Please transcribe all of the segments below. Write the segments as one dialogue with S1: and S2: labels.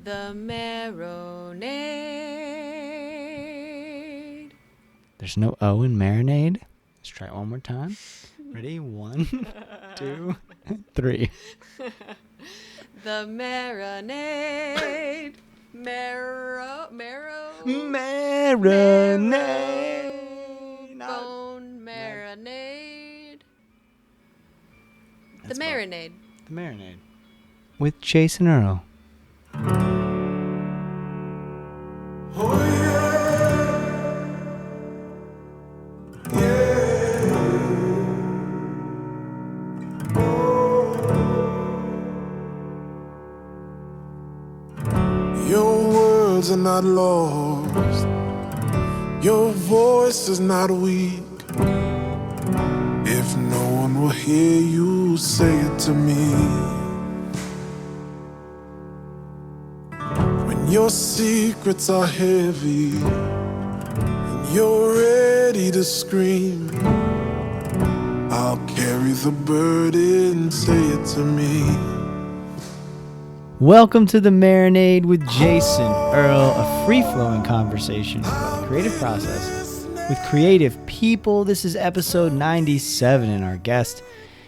S1: The Marinade.
S2: There's no O in Marinade. Let's try it one more time. Ready? 1, 2, 3.
S1: The Marinade.
S2: Marinade.
S1: Bone marinade. The
S2: That's
S1: Marinade.
S2: The Marinade. With Jason Earle.
S3: Oh yeah, yeah. Oh. Your words are not lost. Your voice is not weak. If no one will hear you say it to me. Your secrets are heavy, and you're ready to scream. I'll carry the burden, say it to me.
S2: Welcome to The Marinade with Jason Earle, a free-flowing conversation about the creative process with creative people. This is episode 97, and our guest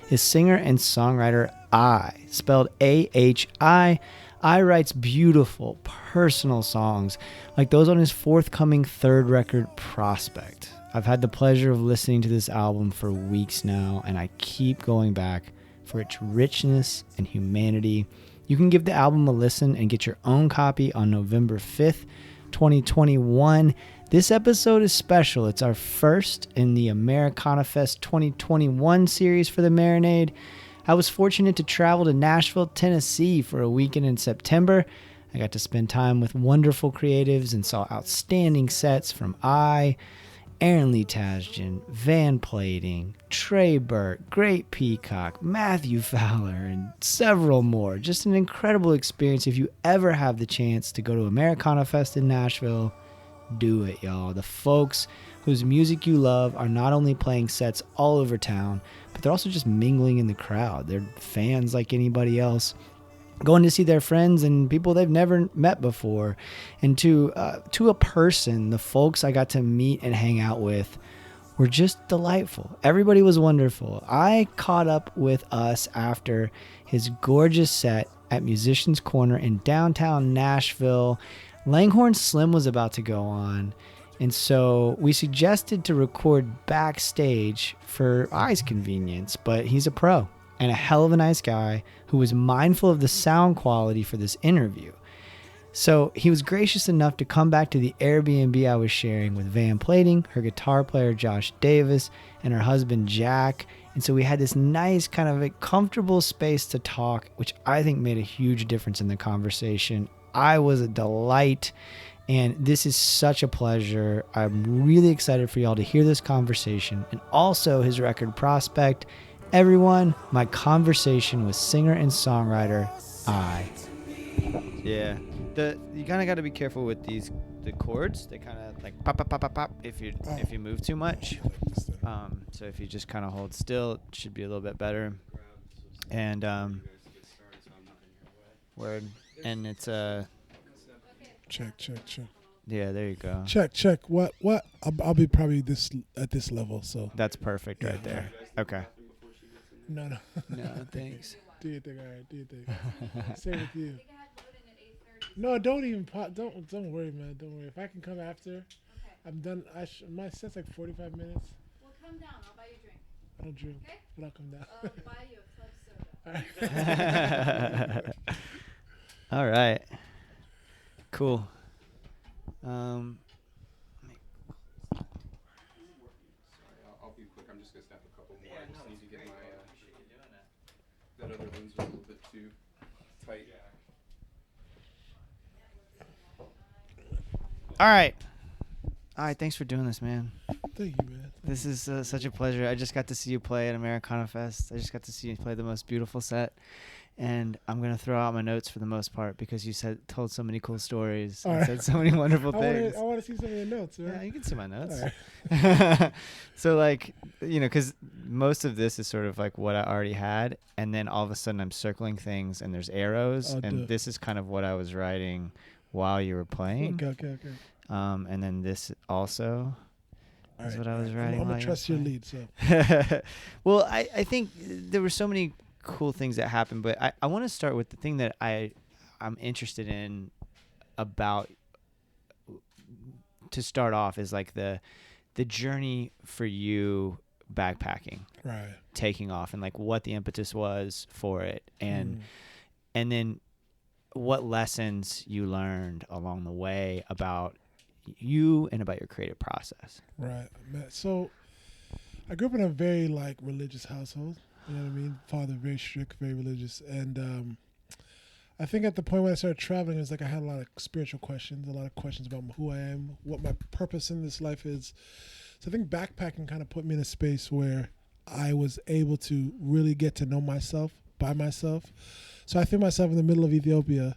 S2: is singer and songwriter AHI, spelled AHI. I writes beautiful, personal songs like those on his forthcoming third record, Prospect. I've had the pleasure of listening to this album for weeks now, and I keep going back for its richness and humanity. You can give the album a listen and get your own copy on November 5th, 2021. This episode is special. It's our first in the Americanafest 2021 series for the Marinade. I was fortunate to travel to Nashville, Tennessee for a weekend in September. I got to spend time with wonderful creatives and saw outstanding sets from Aaron Lee Tasjan, Van Plating, Trey Burke, Great Peacock, Matthew Fowler, and several more. Just an incredible experience. If you ever have the chance to go to Americanafest in Nashville, do it, y'all. The folks whose music you love are not only playing sets all over town, but they're also just mingling in the crowd. They're fans like anybody else, going to see their friends and people they've never met before. And to a person, the folks I got to meet and hang out with were just delightful. Everybody was wonderful. I caught up with us after his gorgeous set at Musician's Corner in downtown Nashville. Langhorne Slim was about to go on, and so we suggested to record backstage for AHI's convenience, but he's a pro and a hell of a nice guy who was mindful of the sound quality for this interview. So he was gracious enough to come back to the Airbnb I was sharing with Van Plating, her guitar player Josh Davis, and her husband Jack. And so we had this nice kind of a comfortable space to talk, which I think made a huge difference in the conversation. I was a delight, and this is such a pleasure. I'm really excited for y'all to hear this conversation and also his record Prospect. Everyone, my conversation with singer and songwriter AHI. Yeah, you kind of got to be careful with the chords. They kind of like pop, pop, pop, pop, pop if you move too much. So if you just kind of hold still, it should be a little bit better. And word. And it's
S3: Check.
S2: Yeah, there you go.
S3: Check. What? I'll be probably at this level, so.
S2: That's perfect right there. Okay.
S3: No.
S2: No, thanks.
S3: Do your thing, all right. Do your thing. Same with you. No, don't even pop. Don't worry, man. Don't worry. If I can come after, okay. I'm done. My set's like 45 minutes.
S1: Well, come down. I'll buy you a drink.
S3: I don't drink,
S1: okay?
S3: But I'll come down.
S1: I'll buy you a club soda.
S2: All right. Cool.
S4: I'll be quick. I'm just gonna snap a couple more. I just need to get my that other lens was a little bit too tight.
S2: All right. Thanks for doing this, man.
S3: Thank you, man.
S2: This is such a pleasure. I just got to see you play at Americanafest. I just got to see you play the most beautiful set. And I'm going to throw out my notes for the most part because you told so many cool stories
S3: All
S2: and
S3: right.
S2: said so many wonderful
S3: I
S2: things.
S3: want to see some of your notes,
S2: Yeah,
S3: right?
S2: you can see my notes.
S3: All right.
S2: So like, because most of this is sort of like what I already had, and then all of a sudden I'm circling things and there's arrows,
S3: Oh,
S2: and
S3: dude.
S2: this is kind of what I was writing while you were playing.
S3: Okay.
S2: And then this also
S3: All
S2: is
S3: right,
S2: what I was
S3: all right.
S2: writing.
S3: I'm
S2: while
S3: gonna
S2: you were
S3: trust your
S2: playing.
S3: lead. So
S2: Well, I think there were so many cool things that happened, but I want to start with the thing that I'm interested in about to start off is like the journey for you backpacking,
S3: right.
S2: taking off, and like what the impetus was for it, and then what lessons you learned along the way about you and about your creative process.
S3: Right. So I grew up in a very like religious household. You know what I mean? Father very strict, very religious, and I think at the point when I started traveling, it was like I had a lot of spiritual questions, a lot of questions about who I am, what my purpose in this life is. So I think backpacking kind of put me in a space where I was able to really get to know myself by myself. So I found myself in the middle of Ethiopia,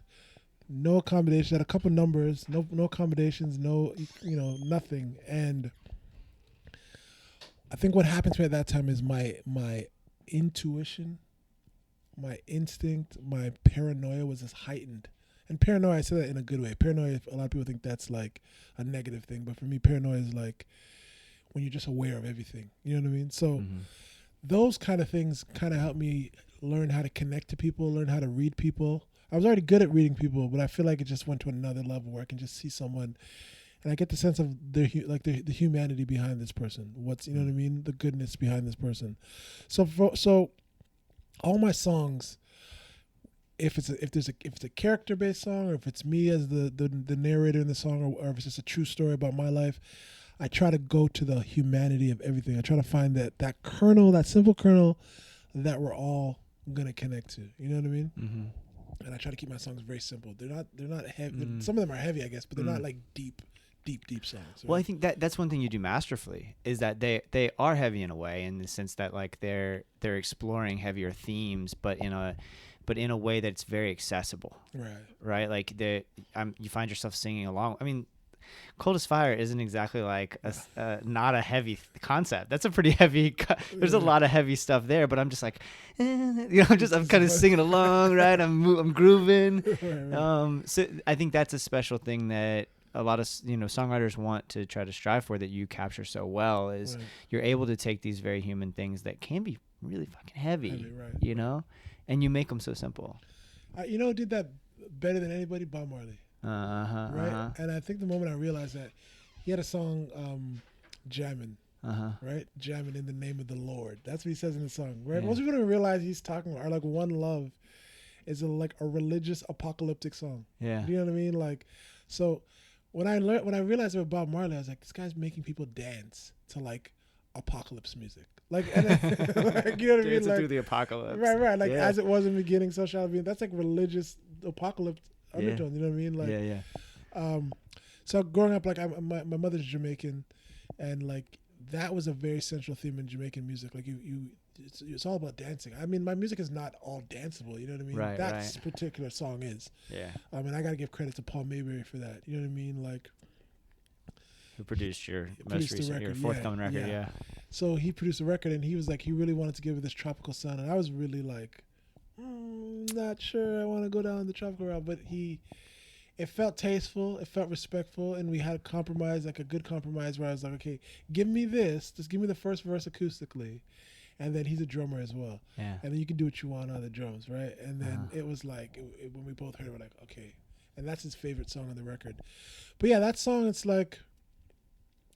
S3: no accommodation, had a couple numbers, no accommodations, nothing. And I think what happened to me at that time is my intuition, my instinct, my paranoia was just heightened. And paranoia, I say that in a good way. Paranoia, a lot of people think that's like a negative thing, but for me, paranoia is like when you're just aware of everything. You know what I mean? So those kind of things kind of helped me learn how to connect to people, learn how to read people. I was already good at reading people, but I feel like it just went to another level where I can just see someone and I get the sense of the humanity behind this person. What's, you know what I mean? The goodness behind this person. So all my songs, if it's a character based song, or if it's me as the narrator in the song, or if it's just a true story about my life, I try to go to the humanity of everything. I try to find that kernel, that simple kernel that we're all gonna connect to. You know what I mean? And I try to keep my songs very simple. They're not heavy. Some of them are heavy, I guess, but they're not like deep songs. Right?
S2: Well, I think that's one thing you do masterfully is that they are heavy in a way, in the sense that like they're exploring heavier themes, but in a way that's very accessible. Right. Like you find yourself singing along. I mean, Cold as Fire isn't exactly like not a heavy concept. That's a pretty heavy. There's a lot of heavy stuff there, but I'm just like, I'm kind of singing along, right? I'm grooving. So I think that's a special thing that a lot of songwriters want to try to strive for, that you capture so well, is you're able to take these very human things that can be really fucking heavy, and you make them so simple.
S3: Who did that better than anybody? Bob Marley. Right. And I think the moment I realized that he had a song, Jammin', right? Jammin' in the name of the Lord. That's what he says in the song, right? Most people don't realize he's talking about, or like One Love is like a religious apocalyptic song.
S2: Yeah.
S3: You know what I mean? Like, so when I realized about Bob Marley, I was like, this guy's making people dance to like apocalypse music. Like, and like, you know what I mean? Like,
S2: through the apocalypse.
S3: Right. Like, as it was in the beginning, so shall it be. That's like religious apocalypse undertone. You know what I mean? Like, so growing up, like my mother's Jamaican, and like that was a very central theme in Jamaican music. Like it's all about dancing. I mean, my music is not all danceable. You know what I mean?
S2: Right.
S3: That particular song is.
S2: Yeah.
S3: And I gotta give credit to Paul Mayberry for that. You know what I mean? Like,
S2: who produced your
S3: produced
S2: most recent, your forthcoming record? Yeah.
S3: So he produced a record, and he was like, he really wanted to give it this tropical sound, and I was really like, not sure I want to go down the tropical route, but it felt tasteful, it felt respectful, and we had a compromise, like a good compromise, where I was like, okay, give me this, just give me the first verse acoustically, and then he's a drummer as well, and then you can do what you want on the drums, right? And then it was like, when we both heard it, we're like, okay, and that's his favorite song on the record. But yeah, that song, it's like,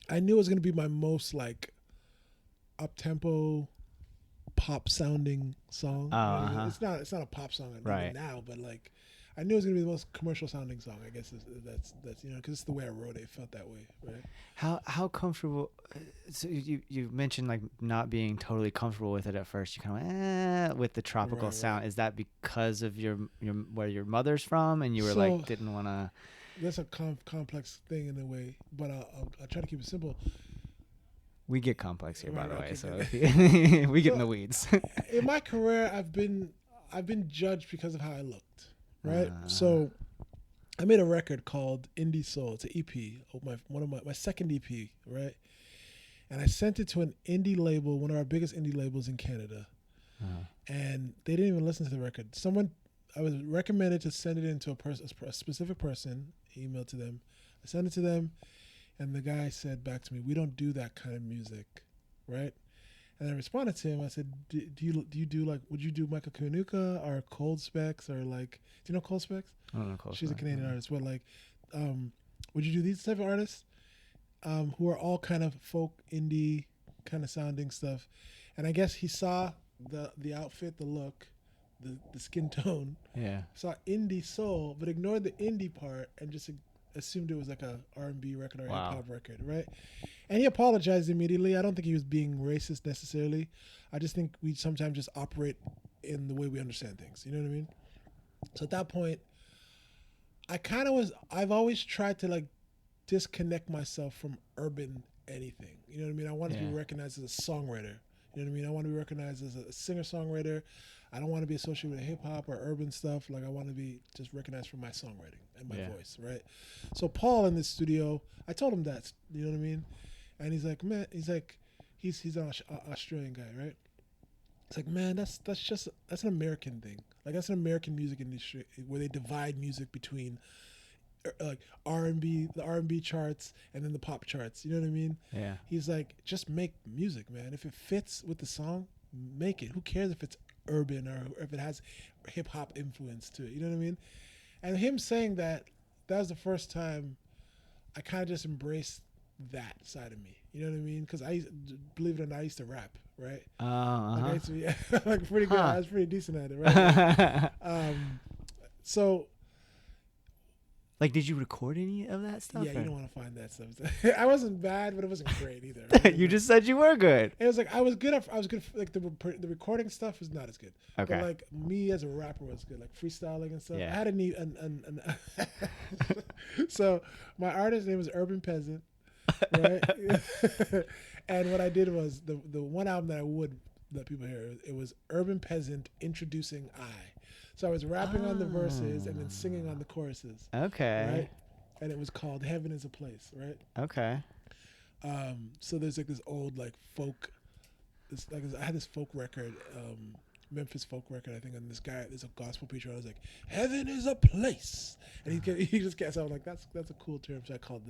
S3: I knew it was gonna be my most like up-tempo, pop sounding song. It's not a pop song right now, but like I knew it was gonna be the most commercial sounding song. I guess that's because it's the way I wrote it. It felt that way, right?
S2: How comfortable? So you mentioned like not being totally comfortable with it at first. You kind of with the tropical sound. Right. Is that because of your where your mother's from, and you were like didn't want to?
S3: That's a complex thing in a way, but I'll try to keep it simple.
S2: We get complex here, by the way, so we get in the weeds.
S3: In my career, I've been I've been judged because of how I looked, right? So I made a record called Indie Soul. It's an EP, my second EP, right? And I sent it to an indie label, one of our biggest indie labels in Canada. And they didn't even listen to the record. I was recommended to send it into a specific person, email to them. I sent it to them, and the guy said back to me, "We don't do that kind of music," right? And I responded to him. I said, "Do you do like? Would you do Michael Kiwanuka or Cold Specs or like? Do you know Cold Specs?
S2: I don't know. Close
S3: She's a
S2: enough.
S3: Canadian artist. But like, would you do these type of artists who are all kind of folk indie kind of sounding stuff?" And I guess he saw the outfit, the look, the skin tone.
S2: Yeah.
S3: Saw indie soul, but ignored the indie part and just assumed it was like a R&B record or hip hop record, right? And he apologized immediately. I don't think he was being racist necessarily. I just think we sometimes just operate in the way we understand things. You know what I mean? So at that point, I've always tried to like disconnect myself from urban anything. You know what I mean? I want to be recognized as a songwriter. You know what I mean? I want to be recognized as a singer-songwriter. I don't want to be associated with hip-hop or urban stuff. Like, I want to be just recognized for my songwriting and my voice, right? So Paul in the studio, I told him that, you know what I mean? And he's like, man, he's an Australian guy, right? It's like, man, that's an American thing. Like, that's an American music industry where they divide music between like R&B, the R&B charts, and then the pop charts. You know what I mean?
S2: Yeah.
S3: He's like, just make music, man. If it fits with the song, make it. Who cares if it's urban or if it has hip hop influence to it? You know what I mean? And him saying that was the first time I kind of just embraced that side of me. You know what I mean? Because believe it or not, I used to rap, right? Like I used to be like pretty good. I was pretty decent at it, right? So.
S2: Like, did you record any of that stuff?
S3: Yeah, you don't want to find that stuff. I wasn't bad, but it wasn't great either.
S2: You just said you were good.
S3: It was like I was good. Like the recording stuff was not as good.
S2: Okay.
S3: But like me as a rapper was good, like freestyling and stuff.
S2: Yeah.
S3: I had a need. So my artist name was Urban Peasant, right? And what I did was the one album that I would let people hear. It was Urban Peasant introducing I. So I was rapping on the verses and then singing on the choruses.
S2: Okay.
S3: Right? And it was called Heaven is a Place, right?
S2: Okay.
S3: So there's like this old like folk, I had this folk record, Memphis folk record, I think, and there's a gospel preacher. I was like, Heaven is a place, and he just gets out like that's a cool term, so I called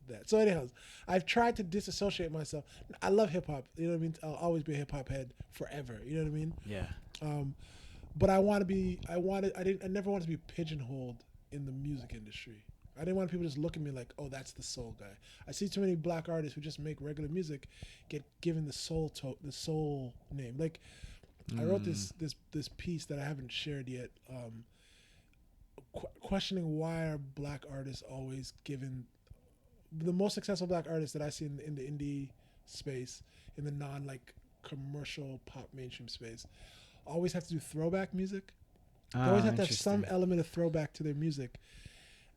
S3: that. So anyhow, I've tried to disassociate myself. I love hip hop. You know what I mean? I'll always be a hip hop head forever. You know what I mean?
S2: Yeah.
S3: But I never wanted to be pigeonholed in the music industry. I didn't want people to just look at me like, oh, that's the soul guy. I see too many black artists who just make regular music get given the soul name. Like, I wrote this piece that I haven't shared yet, questioning why are black artists always given the most successful black artists that I see in the indie space, in the non like commercial pop mainstream space, always have to do throwback music. They always have to have some element of throwback to their music.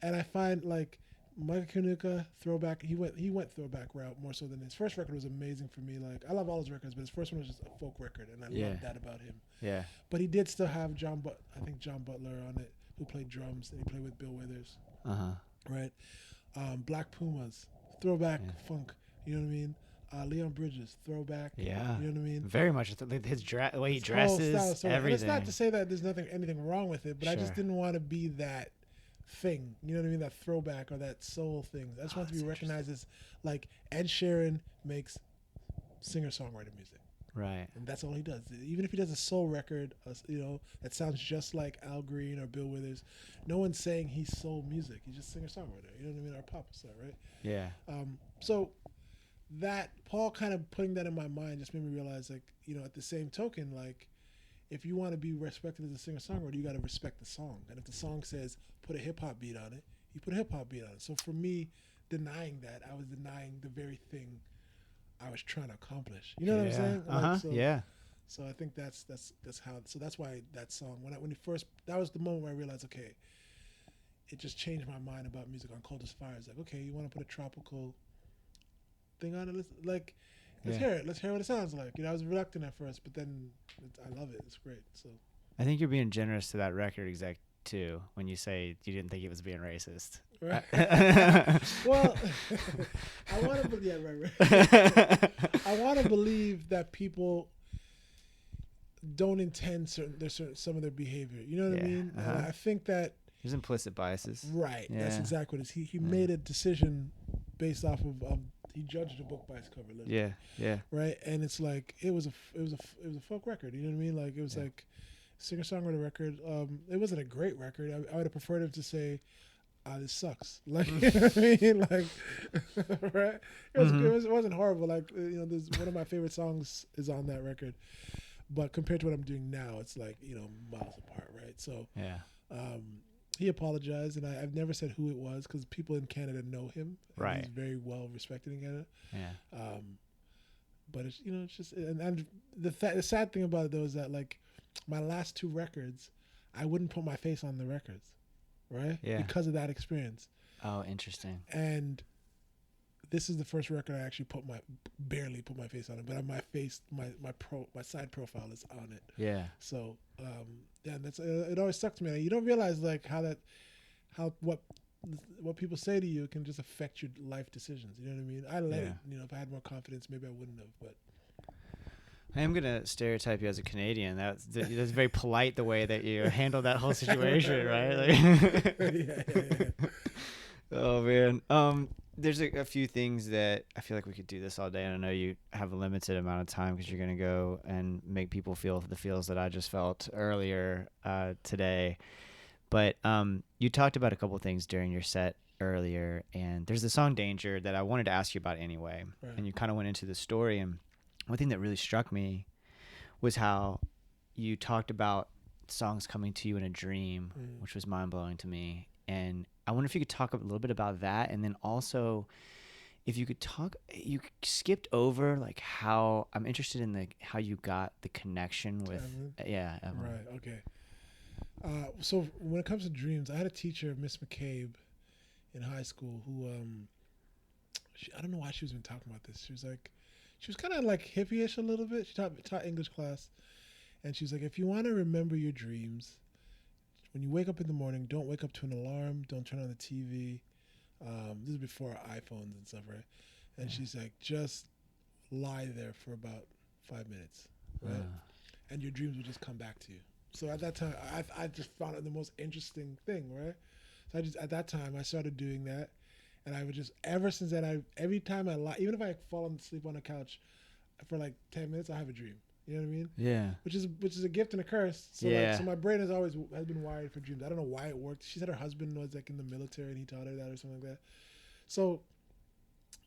S3: And I find like Michael Kiwanuka throwback. He went throwback route more so than his first record was amazing for me. Like I love all his records, but his first one was just a folk record, and I love that about him.
S2: Yeah.
S3: But he did still have John Butler on it, who played drums, and he played with Bill Withers. Right. Black Pumas throwback funk. You know what I mean? Leon Bridges throwback.
S2: Yeah.
S3: You know what I mean?
S2: Very much the way he dresses, everything.
S3: And it's not to say that there's anything wrong with it, but I just
S2: Sure.
S3: didn't want to be that thing. You know what I mean? That throwback or that soul thing. I just want to be recognized as like Ed Sheeran makes singer-songwriter music.
S2: Right.
S3: And that's all he does. Even if he does a soul record, that sounds just like Al Green or Bill Withers, no one's saying he's soul music. He's just singer-songwriter. You know what I mean? Or pop star, right?
S2: Yeah.
S3: So that Paul kind of putting that in my mind just made me realize, like, at the same token, like, if you want to be respected as a singer-songwriter, you got to respect the song. And if the song says put a hip-hop beat on it, you put a hip-hop beat on it. So for me, denying that, I was denying the very thing I was trying to accomplish. You know what I'm saying? Like, So I think that's how. So that's why that song, when it first, that was the moment where I realized, okay, it just changed my mind about music on Coldest Fire. It's like, okay, you want to put a tropical thing on it? Let's hear it. Let's hear what it sounds like. I was reluctant at first, but then I love it. It's great. So
S2: I think you're being generous to that record exec too when you say you didn't think it was being racist.
S3: Right. Well, I want to believe. Yeah, right. I want to believe that people don't intend some of their behavior. You know what I
S2: Yeah,
S3: mean? And
S2: uh-huh.
S3: I think that
S2: There's implicit biases.
S3: right. That's
S2: Yeah.
S3: exactly what it is. He made a decision based off of he judged a book by its cover. Literally.
S2: Yeah, yeah.
S3: Right. And it's like it was a folk record. You know what I mean? Like it was
S2: Yeah.
S3: like singer-songwriter record. It wasn't a great record. I would have preferred him to say, this sucks. Like, you know what I mean? Like, right? It wasn't horrible. Like, there's one of my favorite songs is on that record. But compared to what I'm doing now, it's like, miles apart, right? So,
S2: Yeah.
S3: he apologized, and I've never said who it was because people in Canada know him. And
S2: Right.
S3: he's very well respected in Canada.
S2: Yeah.
S3: But it's, it's just, and the sad thing about it though is that like my last two records, I wouldn't put my face on the records, right?
S2: Yeah.
S3: Because of that experience.
S2: Oh, interesting.
S3: And this is the first record I actually barely put my face on it, but my face, my side profile is on it.
S2: Yeah.
S3: So, yeah, that's it. Always sucks me. You don't realize like what people say to you can just affect your life decisions. You know what I mean? I let it. If I had more confidence, maybe I wouldn't have. But
S2: I am gonna stereotype you as a Canadian. That's very polite the way that you handle that whole situation, right? Like,
S3: yeah.
S2: Oh man. There's a few things that I feel like we could do this all day, and I know you have a limited amount of time because you're gonna go and make people feel the feels that I just felt earlier today. But you talked about a couple of things during your set earlier, and there's the song "Danger" that I wanted to ask you about anyway.
S3: Right.
S2: And you kind of went into the story, and one thing that really struck me was how you talked about songs coming to you in a dream, which was mind-blowing to me. And I wonder if you could talk a little bit about that, and then also if you could talk, you skipped over like how I'm interested in how you got the connection with
S3: Evelyn?
S2: Evelyn.
S3: Right. Okay. So when it comes to dreams, I had a teacher, Miss McCabe, in high school who I don't know why she was even talking about this. She was kind of like hippie-ish a little bit. She taught English class, and she's like, if you want to remember your dreams, when you wake up in the morning, don't wake up to an alarm. Don't turn on the TV. This is before iPhones and stuff, right? And she's like, just lie there for about 5 minutes, right? And your dreams will just come back to you. So at that time, I just found it the most interesting thing, right? So at that time, I started doing that. And I would just, ever since then, every time I lie, even if I fall asleep on a couch for like 10 minutes, I have a dream. You know what I mean?
S2: Yeah.
S3: Which is a gift and a curse. So so my brain has been wired for dreams. I don't know why it worked. She said her husband was like in the military and he taught her that or something like that. So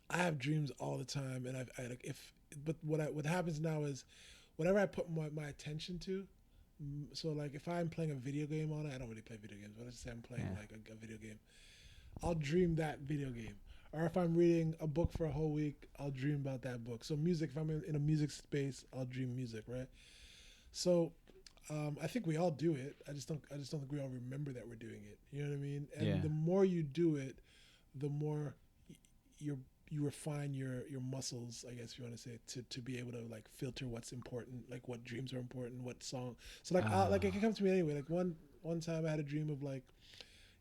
S3: I have dreams all the time, and what happens now is whatever I put my attention to. So like if I'm playing a video game on it, I don't really play video games, but let's say I'm playing like a video game. I'll dream that video game. Or if I'm reading a book for a whole week, I'll dream about that book. So music, if I'm in a music space, I'll dream music, right? So I think we all do it. I just don't think we all remember that we're doing it. You know what I mean? And the more you do it, the more you refine your muscles, I guess if you want to say, to be able to like filter what's important, like what dreams are important, what song. So like it can come to me anyway. Like one time I had a dream of like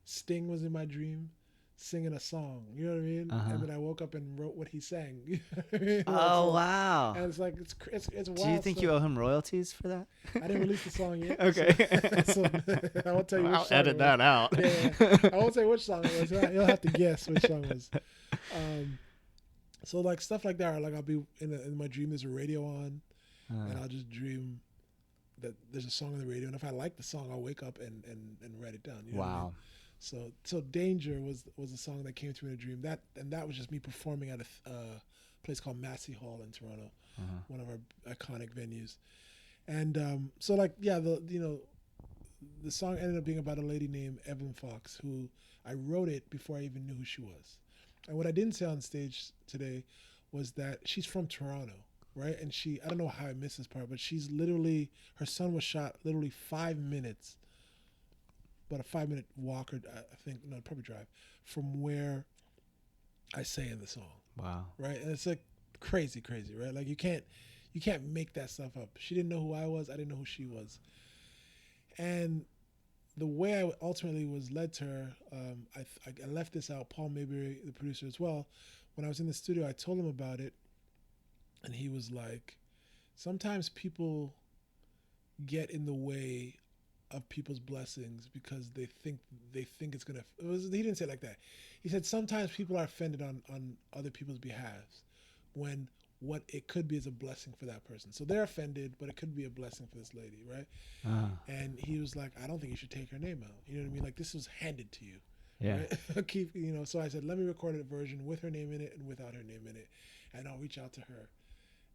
S3: Sting was in my dream singing a song, you know what I mean? And then I woke up and wrote what he sang. You know what I mean?
S2: Oh, wow.
S3: And it's like it's wild.
S2: Do you think you owe him royalties for that?
S3: I didn't release the song yet.
S2: Okay.
S3: So I won't tell you which
S2: I'll
S3: song
S2: edit
S3: it was.
S2: that out.
S3: Yeah. I won't say which song it was. You'll have to guess which song it was. So like stuff like that, like I'll be in my dream, there's a radio on, and I'll just dream that there's a song on the radio, and if I like the song, I'll wake up and write it down. You know what I mean? So Danger was a song that came to me in a dream. That was just me performing at a place called Massey Hall in Toronto, one of our iconic venues. And so like the song ended up being about a lady named Evelyn Fox, who I wrote it before I even knew who she was. And what I didn't say on stage today was that she's from Toronto, right? And I don't know how I missed this part, but her son was shot literally 5 minutes, about a 5-minute walk, or I think, no, probably drive, from where I say in the song. Wow. Right? And it's like crazy, right? Like you can't make that stuff up. She didn't know who I was. I didn't know who she was. And the way I ultimately was led to her, I left this out. Paul Mayberry, the producer as well. When I was in the studio, I told him about it, and he was like, "Sometimes people get in the way of people's blessings because they think it's gonna." He didn't say it like that. He said sometimes people are offended on other people's behalves, when what it could be is a blessing for that person. So they're offended, but it could be a blessing for this lady, right? And he was like, "I don't think you should take her name out. You know what I mean? Like, this was handed to you."
S2: Yeah.
S3: Right? Keep, so I said, let me record a version with her name in it and without her name in it, and I'll reach out to her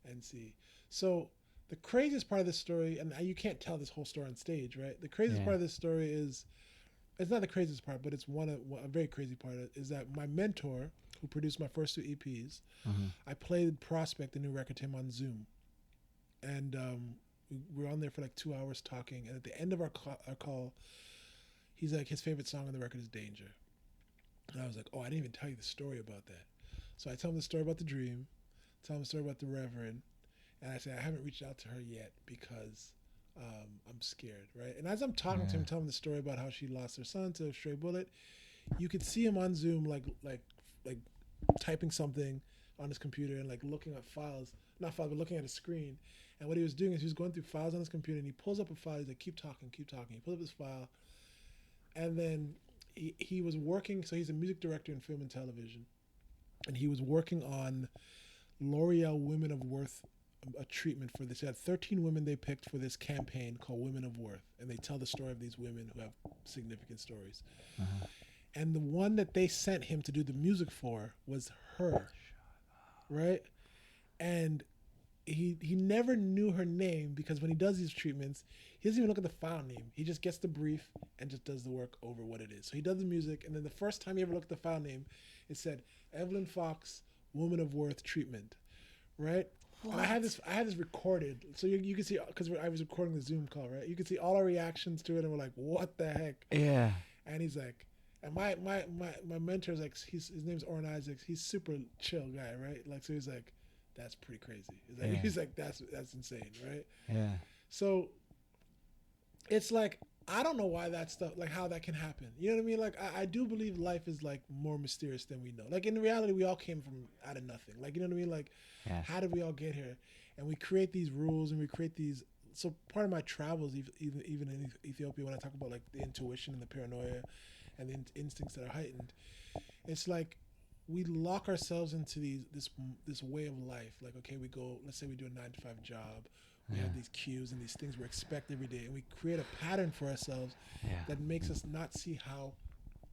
S3: and see. So the craziest part of this story, and you can't tell this whole story on stage, right? The craziest part of this story is, it's not the craziest part, but it's a very crazy part is that my mentor, who produced my first 2 EPs, I played Prospect, the new record, to him on Zoom. And we were on there for like 2 hours talking. And at the end of our call, he's like, his favorite song on the record is Danger. And I was like, oh, I didn't even tell you the story about that. So I tell him the story about the dream, tell him the story about the Reverend. And I say, I haven't reached out to her yet because I'm scared, right? And as I'm talking to him, telling him the story about how she lost her son to a stray bullet, you could see him on Zoom, like typing something on his computer and like looking at files, not files, but looking at a screen. And what he was doing is he was going through files on his computer, and he pulls up a file. He's like, keep talking. He pulls up his file, and then he was working. So he's a music director in film and television, and he was working on L'Oreal Women of Worth, a treatment for this. They had 13 women they picked for this campaign called Women of Worth, and they tell the story of these women who have significant stories. And the one that they sent him to do the music for was her, right? And he never knew her name, because when he does these treatments, he doesn't even look at the file name. He just gets the brief and just does the work over what it is. So he does the music, and then the first time he ever looked at the file name, it said Evelyn Fox, Woman of Worth treatment, right? And I had this recorded, so you can see, because I was recording the Zoom call, right? You can see all our reactions to it, and we're like, what the heck?
S2: Yeah.
S3: And he's like, and my mentor's like, his name's Orrin Isaacs. He's super chill guy, right? Like, so he's like, that's pretty crazy. He's like, that's insane, right?
S2: Yeah.
S3: So it's like, I don't know why that stuff, like how that can happen. You know what I mean? Like, I do believe life is like more mysterious than we know. Like, in reality, we all came from out of nothing. Like, you know what I mean? Like, how did we all get here? And we create these rules, and we create these. So part of my travels, even in Ethiopia, when I talk about like the intuition and the paranoia and the instincts that are heightened, it's like we lock ourselves into this way of life. Like, okay, we go, let's say we do a 9-to-5 job. We have these cues and these things we expect every day, and we create a pattern for ourselves that makes us not see how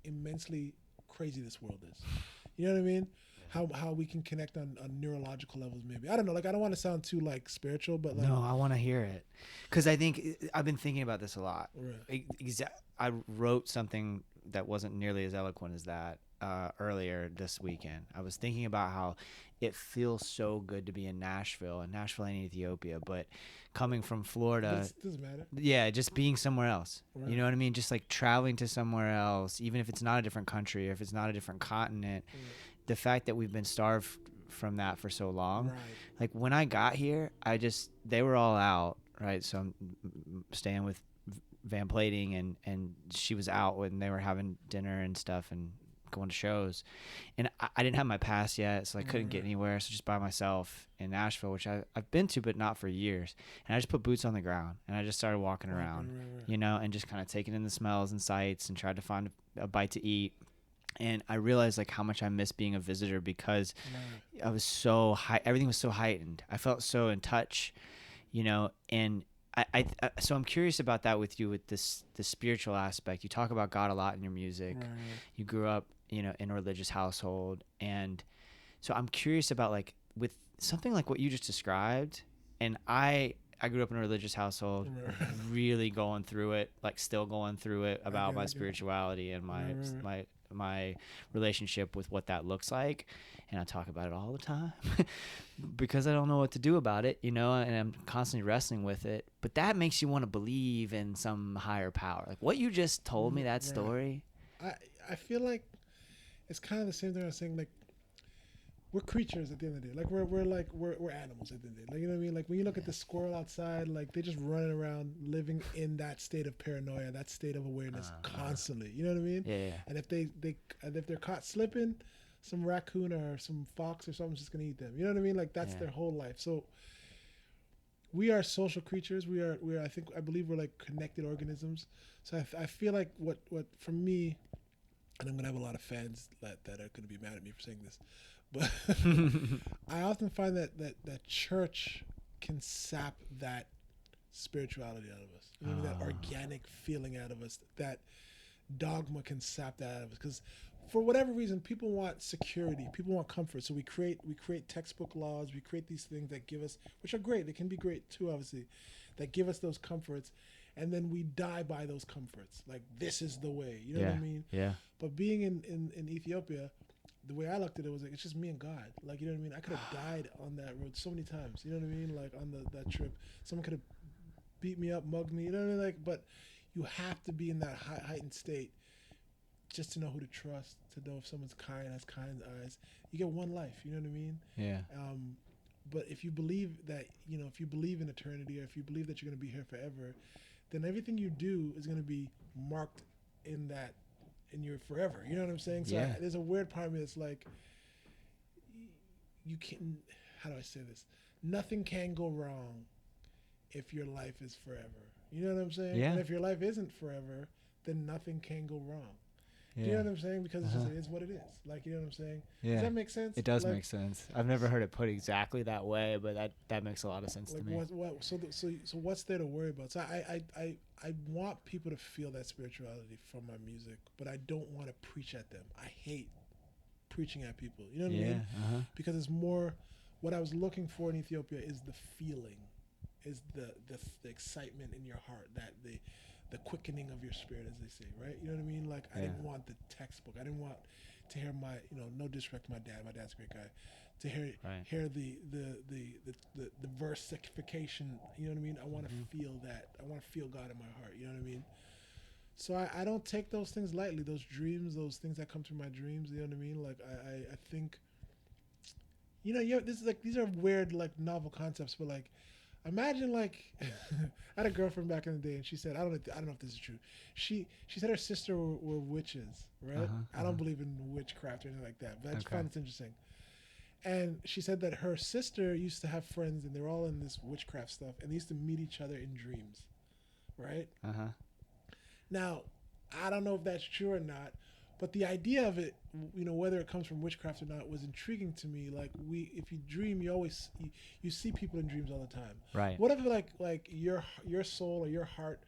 S3: immensely crazy this world is. You know what I mean? How we can connect on neurological levels, maybe. I don't know. Like, I don't want to sound too like spiritual, but like,
S2: No, I want to hear it, because I think I've been thinking about this a lot.
S3: Right.
S2: I wrote something that wasn't nearly as eloquent as that earlier this weekend. I was thinking about how it feels so good to be in Nashville, and Nashville ain't Ethiopia, but coming from Florida,
S3: doesn't matter.
S2: yeah, just being somewhere else.
S3: Right.
S2: You know what I mean? Just like traveling to somewhere else, even if it's not a different country or if it's not a different continent.
S3: Right.
S2: The fact that we've been starved from that for so long,
S3: Right.
S2: like when I got here, they were all out, right? So I'm staying with Van Plating, and she was out when they were having dinner and stuff and going to shows, and I didn't have my pass yet, so I couldn't get anywhere. So just by myself in Nashville, which I've been to, but not for years. And I just put boots on the ground, and I just started walking around, you know, and just kind of taking in the smells and sights, and tried to find a bite to eat. And I realized like how much I miss being a visitor, because I was so high. Everything was so heightened. I felt so in touch, you know. And so I'm curious about that with you, with the spiritual aspect. You talk about God a lot in your music.
S3: Right.
S2: You grew up, you know, in a religious household, and so I'm curious about like with something like what you just described. And I grew up in a religious household, really going through it, like still going through it about my spirituality and my relationship with what that looks like. And I talk about it all the time because I don't know what to do about it, you know, and I'm constantly wrestling with it. But that makes you want to believe in some higher power. Like what you just told me, that story.
S3: I feel like it's kind of the same thing I was saying. Like, we're creatures at the end of the day. Like we're animals at the end of the day. Like, you know what I mean? Like when you look at the squirrel outside, like they're just running around living in that state of paranoia, that state of awareness constantly. You know what I mean?
S2: Yeah.
S3: And if if they're caught slipping, some raccoon or some fox or something's just gonna eat them. You know what I mean? Like that's their whole life. So we are social creatures. We are. I believe we're like connected organisms. So I feel like what for me, and I'm gonna have a lot of fans that are gonna be mad at me for saying this, but I often find that church can sap that spirituality out of us. You know, that organic feeling out of us. That dogma can sap that out of us because for whatever reason people want security, people want comfort, so we create textbook laws, we create these things that give us, which are great, they can be great too obviously, that give us those comforts, and then we die by those comforts, like this is the way, you know what I mean? But being in Ethiopia, the way I looked at it was like it's just me and God, like, you know what I mean? I could have died on that road so many times, you know what I mean? Like on that trip someone could have beat me up, mugged me, you know what I mean? Like, but you have to be in that heightened state just to know who to trust, to know if someone's kind, has kind eyes. You get one life, you know what I mean?
S2: Yeah.
S3: But if you believe that, you know, if you believe in eternity, or if you believe that you're going to be here forever, then everything you do is going to be marked in your forever. You know what I'm saying? So there's a weird part of me that's like, you can, how do I say this? Nothing can go wrong if your life is forever. You know what I'm saying?
S2: Yeah.
S3: And if your life isn't forever, then nothing can go wrong. Do you know what I'm saying? Because it's just, it is what it is. Like, you know what I'm saying?
S2: Yeah.
S3: Does that make sense?
S2: It does
S3: like,
S2: make sense. I've never heard it put exactly that way, but that makes a lot of sense
S3: like
S2: to me.
S3: So what's there to worry about? So I want people to feel that spirituality from my music, but I don't want to preach at them. I hate preaching at people. You know what I mean? Because it's more, what I was looking for in Ethiopia is the feeling, is the excitement in your heart, that the quickening of your spirit, as they say, right? You know what I mean? Like, I didn't want the textbook. I didn't want to hear my, you know, no disrespect to my dad. My dad's a great guy. To hear the versification. You know what I mean? I want to feel that. I want to feel God in my heart. You know what I mean? So I don't take those things lightly. Those dreams, those things that come through my dreams. You know what I mean? Like I think, you know, this is like, these are weird, like, novel concepts, but like, imagine, like, I had a girlfriend back in the day, and she said, I don't know if this is true. She said her sister were witches, right? I don't believe in witchcraft or anything like that, but I just found it interesting. And she said that her sister used to have friends, and they were all in this witchcraft stuff, and they used to meet each other in dreams, right? Now, I don't know if that's true or not, but the idea of it, you know, whether it comes from witchcraft or not, was intriguing to me. Like, if you dream, you see people in dreams all the time.
S2: Right.
S3: What if like your soul or your heart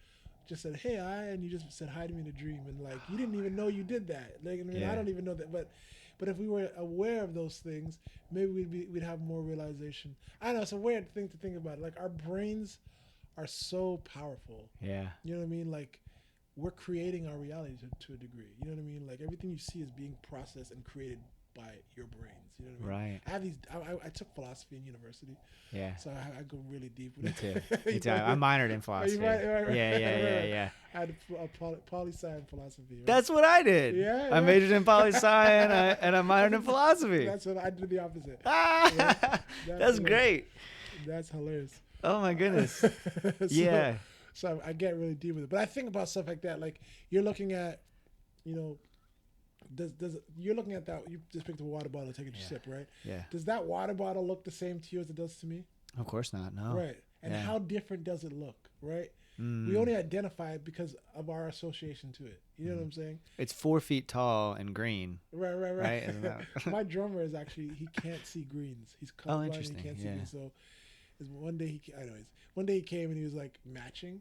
S3: just said, "Hey, and you just said hi to me in a dream, and like you didn't even know you did that." Like, I mean, I don't even know that, but if we were aware of those things, maybe we'd have more realization. I don't know. It's a weird thing to think about. Like, our brains are so powerful.
S2: Yeah.
S3: You know what I mean? Like, we're creating our reality to a degree. You know what I mean? Like, everything you see is being processed and created by your brains. You know what I mean?
S2: Right.
S3: I have I took philosophy in university.
S2: Yeah.
S3: So I go really deep with
S2: Me
S3: it.
S2: too. Me too. I minored in philosophy.
S3: Right.
S2: Yeah.
S3: I had poli-sci and philosophy. Right?
S2: That's what I did.
S3: Yeah.
S2: I majored in poli-sci and I minored in philosophy.
S3: That's what I did, the opposite.
S2: That's great.
S3: That's hilarious.
S2: Oh my goodness. Yeah.
S3: So I get really deep with it. But I think about stuff like that. Like, you're looking at, you know, you're looking at that, you just picked up a water bottle and take a sip, right?
S2: Yeah.
S3: Does that water bottle look the same to you as it does to me?
S2: Of course not. No.
S3: Right. And how different does it look, right? We only identify it because of our association to it. You know what I'm saying?
S2: It's 4 feet tall and green.
S3: Right.
S2: Isn't that?
S3: My drummer is actually, he can't see greens. He's colorblind.
S2: Interesting.
S3: He can't see
S2: Yeah.
S3: greens. So one day he came and he was like matching,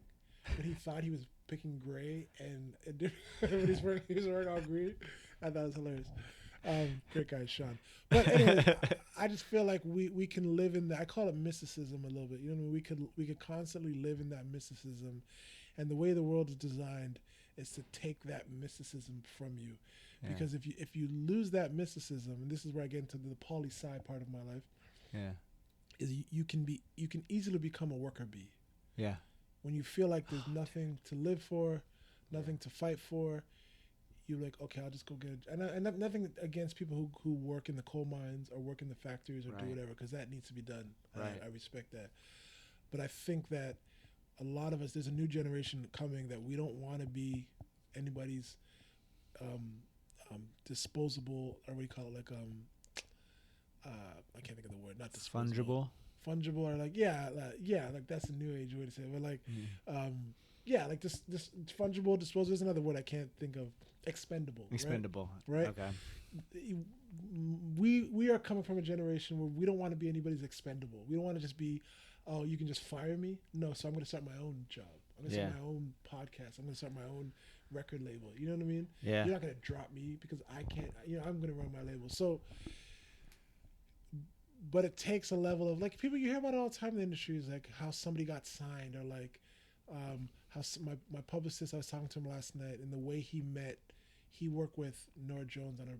S3: but he thought he was picking gray, and he was wearing all green. I thought it was hilarious. Great guy, Sean. But anyway, I just feel like we can live in that. I call it mysticism a little bit. You know what I mean? We could constantly live in that mysticism, and the way the world is designed is to take that mysticism from you. Yeah. Because if you lose that mysticism, and this is where I get into the poli-sci part of my life.
S2: Yeah.
S3: Is you can easily become a worker bee.
S2: Yeah.
S3: When you feel like there's nothing to live for, nothing to fight for, you're like, okay, I'll just go get it. And nothing against people who work in the coal mines or work in the factories or do
S2: Right.
S3: whatever, because that needs to be done.
S2: Right.
S3: I respect that. But I think that a lot of us, there's a new generation coming that we don't want to be anybody's disposable, or what do you call it? Like, I can't think of the word. Not disposable. Fungible, or like, like that's a new age way to say it. But like, like this fungible, disposable is another word I can't think of. Expendable. Right?
S2: Okay.
S3: We are coming from a generation where we don't want to be anybody's expendable. We don't want to just be, oh, you can just fire me. No, so I'm going to start my own job. I'm going to start my own podcast. I'm going to start my own record label. You know what I mean?
S2: Yeah.
S3: You're not going to drop me because I can't. I'm going to run my label. So, but it takes a level of, like, people you hear about it all the time in the industry is like how somebody got signed, or like how my publicist, I was talking to him last night, and the way he worked with Nora Jones on her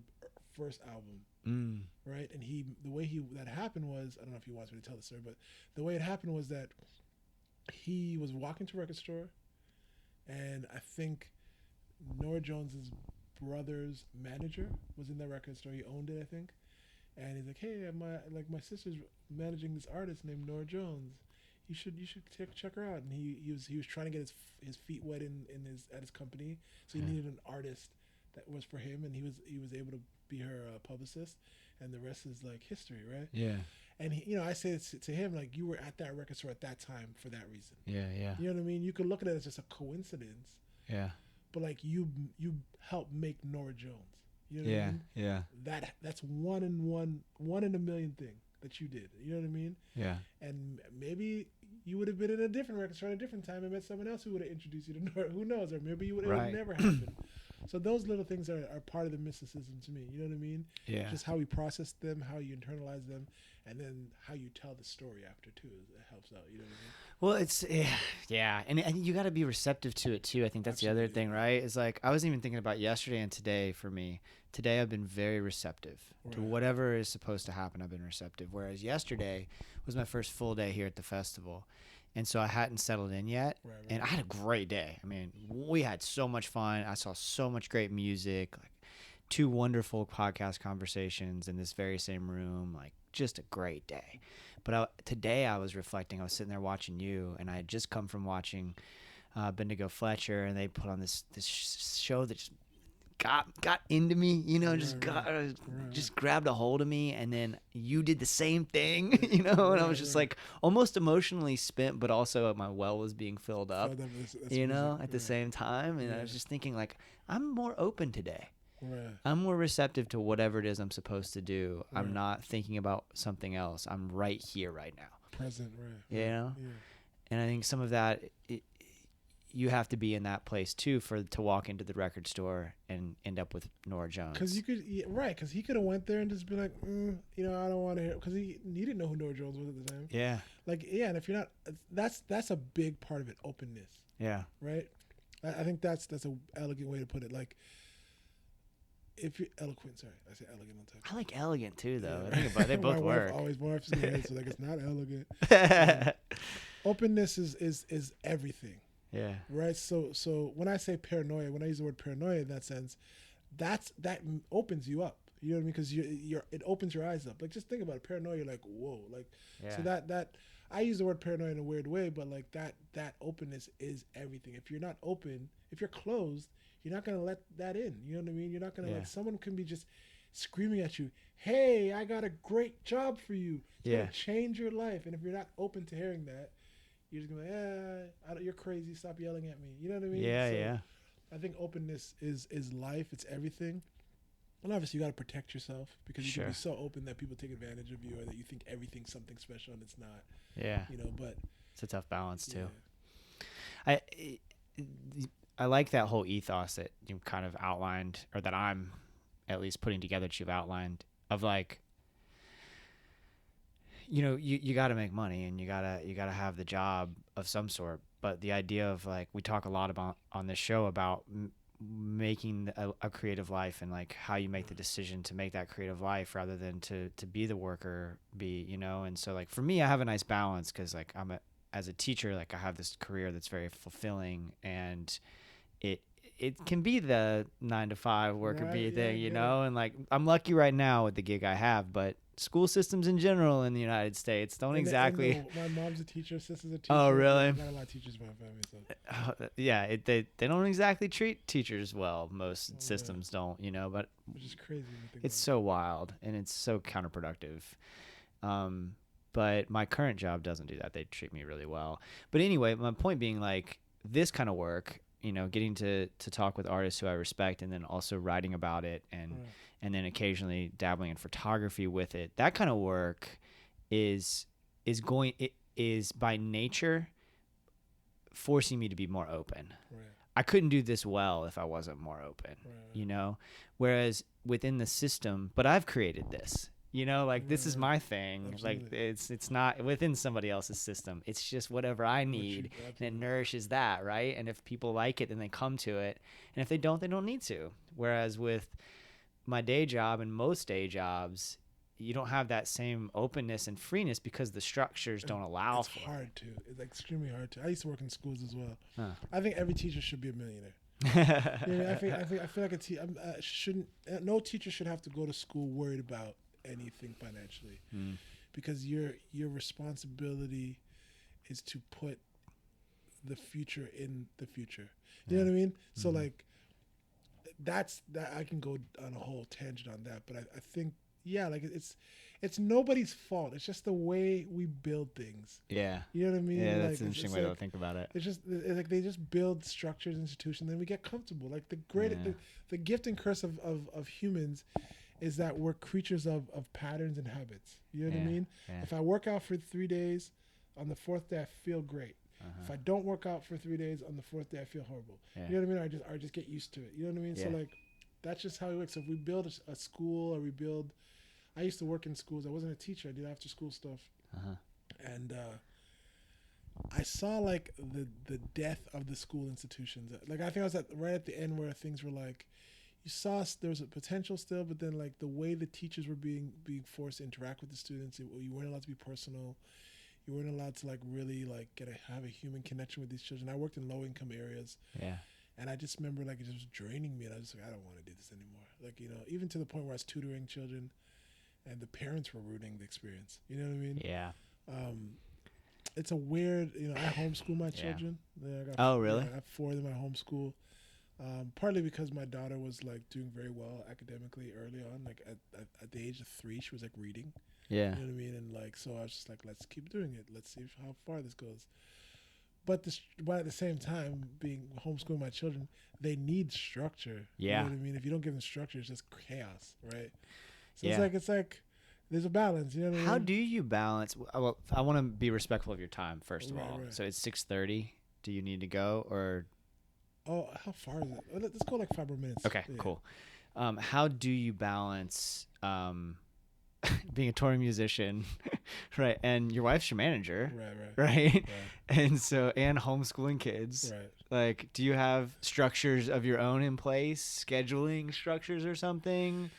S3: first album, right? And the way that happened was, I don't know if he wants me to tell the story, but the way it happened was that he was walking to a record store, and I think Nora Jones's brother's manager was in that record store. He owned it, I think. And he's like, hey, my sister's managing this artist named Nora Jones. You should check her out. And he was trying to get his feet wet at his company, so he needed an artist that was for him, and he was able to be her publicist, and the rest is like history, right?
S2: Yeah.
S3: And I say to him, like, you were at that record store at that time for that reason.
S2: Yeah.
S3: You know what I mean? You could look at it as just a coincidence.
S2: Yeah.
S3: But like you helped make Nora Jones. You know what I mean?
S2: Yeah.
S3: That's one in a million thing that you did. You know what I mean?
S2: Yeah.
S3: And maybe you would have been in a different record store at a different time and met someone else who would have introduced you to Nora. Who knows? Or maybe it would have never happened. So those little things are part of the mysticism to me. You know what I mean?
S2: Yeah.
S3: Just how we process them, how you internalize them, and then how you tell the story after too. It helps out. You know what I mean?
S2: Well, it's and you got to be receptive to it too. I think that's the other thing, right? It's like I was even thinking about yesterday and today. For me, today I've been very receptive to whatever is supposed to happen. I've been receptive, whereas yesterday was my first full day here at the festival, and so I hadn't settled in yet. And I had a great day. I mean, we had so much fun. I saw so much great music, like 2 wonderful podcast conversations in this very same room, like just a great day. But today I was reflecting. I was sitting there watching you, and I had just come from watching Bendigo Fletcher, and they put on this show that just got into me, just grabbed a hold of me. And then you did the same thing, and I was just like almost emotionally spent, but also my well was being filled up, at the same time. And I was just thinking, like, I'm more open today.
S3: Right.
S2: I'm more receptive to whatever it is I'm supposed to do. Right. I'm not thinking about something else. I'm right here, right now.
S3: Present, right.
S2: Yeah. And I think some of that, you have to be in that place too to walk into the record store and end up with Nora Jones.
S3: Because because he could have went there and just been like, I don't want to hear, because he didn't know who Nora Jones was at the time.
S2: Yeah.
S3: And if you're not, that's a big part of it, openness.
S2: Yeah.
S3: Right. I think that's an elegant way to put it. Like, if you're eloquent, sorry, I say elegant on time.
S2: I like elegant too, though. I think they both work.
S3: My wife's in my head, so like it's not elegant. Openness is everything.
S2: Yeah.
S3: Right. So when I say paranoia, when I use the word paranoia in that sense, that opens you up. You know what I mean? Because it opens your eyes up. Like, just think about it. Paranoia, you're like, whoa. Like, so that I use the word paranoia in a weird way, but like that openness is everything. If you're not open, if you're closed, you're not going to let that in. You know what I mean? You're not going to let someone can be just screaming at you, hey, I got a great job for you. It's going to change your life. And if you're not open to hearing that, you're just going to be you're crazy. Stop yelling at me. You know what I mean?
S2: Yeah.
S3: I think openness is life. It's everything. And obviously you got to protect yourself, because you can be so open that people take advantage of you, or that you think everything's something special and it's not.
S2: Yeah.
S3: But
S2: it's a tough balance too. I like that whole ethos that you kind of outlined, or that I'm at least putting together that you've outlined, of like, you got to make money, and you got to have the job of some sort. But the idea of, like, we talk a lot about on this show about making a creative life, and like how you make the decision to make that creative life rather than to be the worker, and so, like, for me, I have a nice balance, because like as a teacher, like, I have this career that's very fulfilling, and it can be the 9 to 5 worker
S3: Right,
S2: bee
S3: yeah, I
S2: thing, you
S3: get
S2: know, and like I'm lucky right now with the gig I have, but school systems in general in the United States don't
S3: And
S2: exactly.
S3: my mom's a teacher, sister's a teacher.
S2: Oh, really?
S3: I got a lot of teachers in my family, so
S2: Yeah, they don't exactly treat teachers well. Most
S3: Oh, yeah.
S2: systems don't, you know, but
S3: which is crazy when you think
S2: it's
S3: about
S2: so wild and it's so counterproductive. But my current job doesn't do that. They treat me really well. But anyway, my point being, like, this kind of work, you know, getting to talk with artists who I respect, and then also writing about it, and
S3: Right.
S2: and then occasionally dabbling in photography with it. That kind of work is by nature forcing me to be more open.
S3: Right.
S2: I couldn't do this well if I wasn't more open,
S3: Right.
S2: you know? Whereas within the system, but I've created this, you know, like this is
S3: Right.
S2: my thing. Like
S3: Absolutely.
S2: it's not within somebody else's system. It's just whatever I need, and it
S3: absolutely.
S2: nourishes that, right? And if people like it, then they come to it. And if they don't need to. Whereas with my day job and most day jobs, you don't have that same openness and freeness because the structures don't allow
S3: It's
S2: for
S3: hard to. It's extremely hard to. I used to work in schools as well.
S2: Huh.
S3: I think every teacher should be a millionaire.
S2: it.
S3: You know, I feel like shouldn't. No teacher should have to go to school worried about anything financially, because your responsibility is to put the future in the future. You know what I mean? So like, that I can go on a whole tangent on that, but I think like it's nobody's fault. It's just the way we build things.
S2: Yeah.
S3: You know what I mean?
S2: Yeah,
S3: Like,
S2: that's an interesting way to think about it.
S3: It's just it's like they just build structures, institutions, then we get comfortable. Like the gift and curse of humans is that we're creatures of patterns and habits. You know what I mean?
S2: Yeah.
S3: If I work out for 3 days, on the 4th day I feel great. If I don't work out for 3 days, on the 4th day I feel horrible.
S2: Yeah.
S3: You know what I mean? I just get used to it. You know what I mean? So
S2: Yeah.
S3: like, that's just how it works. So if we build a school, or we build, I used to work in schools. I wasn't a teacher. I did after school stuff, and I saw like the death of the school institutions. Like I think I was right at the end where things were like, you saw there was a potential still, but then like the way the teachers were being forced to interact with the students, you weren't allowed to be personal. You weren't allowed to like really like have a human connection with these children. I worked in low income areas.
S2: Yeah.
S3: And I just remember like it just was draining me, and I was like, I don't want to do this anymore. Like, you know, even to the point where I was tutoring children, and the parents were ruining the experience. You know what I mean?
S2: Yeah.
S3: It's a weird, you know, I homeschool my children. I got,
S2: Oh, really?
S3: I have 4 of them at homeschool. Partly because my daughter was like doing very well academically early on. Like at the age of 3, she was like reading.
S2: Yeah.
S3: You know what I mean? And like, so I was just like, let's keep doing it. Let's see how far this goes. But at the same time, being homeschooling my children, they need structure.
S2: Yeah.
S3: You know what I mean? If you don't give them structure, it's just chaos, right? So
S2: Yeah.
S3: it's like there's a balance. You know what I mean?
S2: How do you balance? Well, I want to be respectful of your time, first of
S3: Right,
S2: all.
S3: right.
S2: So it's 6:30. Do you need to go, or?
S3: Oh, how far is it? Let's go like 5 more minutes.
S2: Okay,
S3: Yeah.
S2: cool. How do you balance being a touring musician, right? And your wife's your manager,
S3: Right.
S2: right? And so, and homeschooling kids.
S3: Right.
S2: Like, do you have structures of your own in place, scheduling structures or something?